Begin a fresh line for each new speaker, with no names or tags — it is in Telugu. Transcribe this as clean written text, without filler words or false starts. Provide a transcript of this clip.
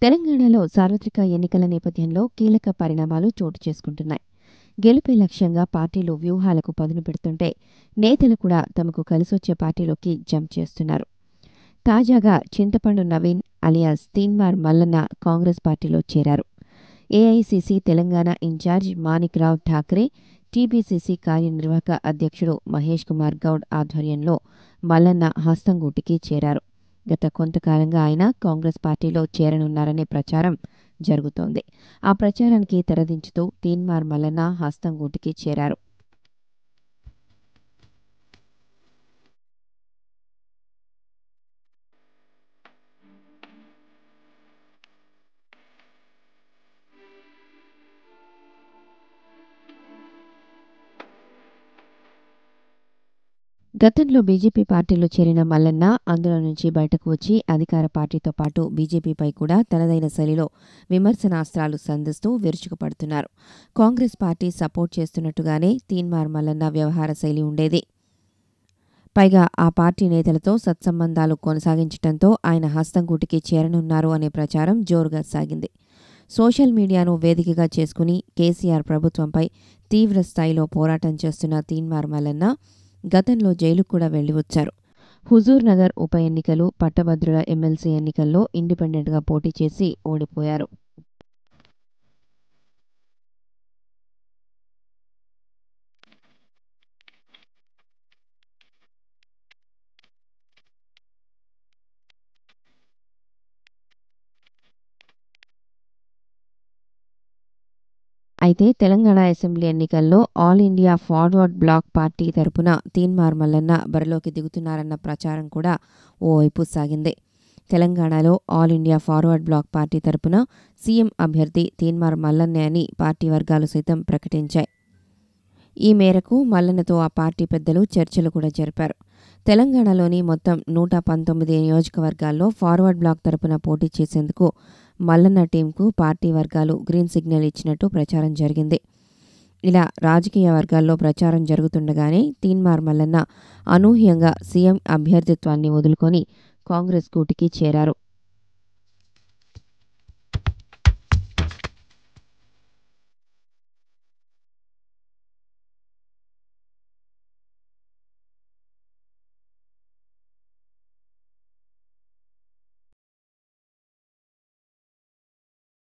తెలంగాణలో సార్వత్రిక ఎన్నికల నేపథ్యంలో కీలక పరిణామాలు చోటు చేసుకుంటున్నాయి. గెలుపే లక్ష్యంగా పార్టీలు వ్యూహాలకు పదును పెడుతుంటే నేతలు కూడా తమకు కలిసొచ్చే పార్టీలోకి జంప్ చేస్తున్నారు. తాజాగా చింతపండు నవీన్ అలియాస్ తీన్మార్ మల్లన్న కాంగ్రెస్ పార్టీలో చేరారు. AICC Telangana in-charge Manikrao Thakre, TPCC కార్యనిర్వాహక అధ్యక్షుడు మహేష్ కుమార్ గౌడ్ ఆధ్వర్యంలో మల్లన్న హస్తంగూటికి చేరారు. గత కొంతకాలంగా ఆయన కాంగ్రెస్ పార్టీలో చేరనున్నారనే ప్రచారం జరుగుతోంది. ఆ ప్రచారానికి తెరదించుతూ తీన్మార్ మల్లన్న హస్తంగూటికి చేరారు. గతంలో బీజేపీ పార్టీలో చేరిన మల్లన్న అందులో నుంచి బయటకు వచ్చి అధికార పార్టీతో పాటు బీజేపీపై కూడా తనదైన శైలిలో విమర్శనాస్త్రాలు సంధిస్తూ విరుచుకుపడుతున్నారు. కాంగ్రెస్ పార్టీ సపోర్ట్ చేస్తున్నట్టుగానే తీన్మార్ మల్లన్న వ్యవహార శైలి ఉండేది. పైగా ఆ పార్టీ నేతలతో సత్సంబంధాలు కొనసాగించడంతో ఆయన హస్తంగూటికి చేరనున్నారు అనే ప్రచారం జోరుగా సాగింది. సోషల్ మీడియాను వేదికగా చేసుకుని కేసీఆర్ ప్రభుత్వంపై తీవ్ర స్థాయిలో పోరాటం చేస్తున్న తీన్మార్ మల్లన్న గతంలో జైలుకు కూడా వెళ్లి వచ్చారు. హుజూర్ నగర్ ఉప ఎన్నికలు, పట్టభద్రుల ఎమ్మెల్సీ ఎన్నికల్లో ఇండిపెండెంట్గా పోటీ చేసి ఓడిపోయారు. అయితే తెలంగాణ అసెంబ్లీ ఎన్నికల్లో ఆల్ ఇండియా ఫార్వర్డ్ బ్లాక్ పార్టీ తరపున తీన్మార్ మల్లన్న బరిలోకి దిగుతున్నారన్న ప్రచారం కూడా ఓవైపు సాగింది. తెలంగాణలో ఆల్ ఇండియా ఫార్వర్డ్ బ్లాక్ పార్టీ తరపున సీఎం అభ్యర్థి తీన్మార్ మల్లన్నే అని పార్టీ వర్గాలు సైతం ప్రకటించాయి. ఈ మేరకు మల్లన్నతో ఆ పార్టీ పెద్దలు చర్చలు కూడా జరిపారు. తెలంగాణలోని మొత్తం 119 నియోజకవర్గాల్లో ఫార్వర్డ్ బ్లాక్ తరపున పోటీ చేసేందుకు మల్లన్న టీంకు పార్టీ వర్గాలు గ్రీన్ సిగ్నల్ ఇచ్చినట్టు ప్రచారం జరిగింది. ఇలా రాజకీయ వర్గాల్లో ప్రచారం జరుగుతుండగానే తీన్మార్ మల్లన్న అనూహ్యంగా సీఎం అభ్యర్థిత్వాన్ని వదులుకొని కాంగ్రెస్ గూటికి చేరారు.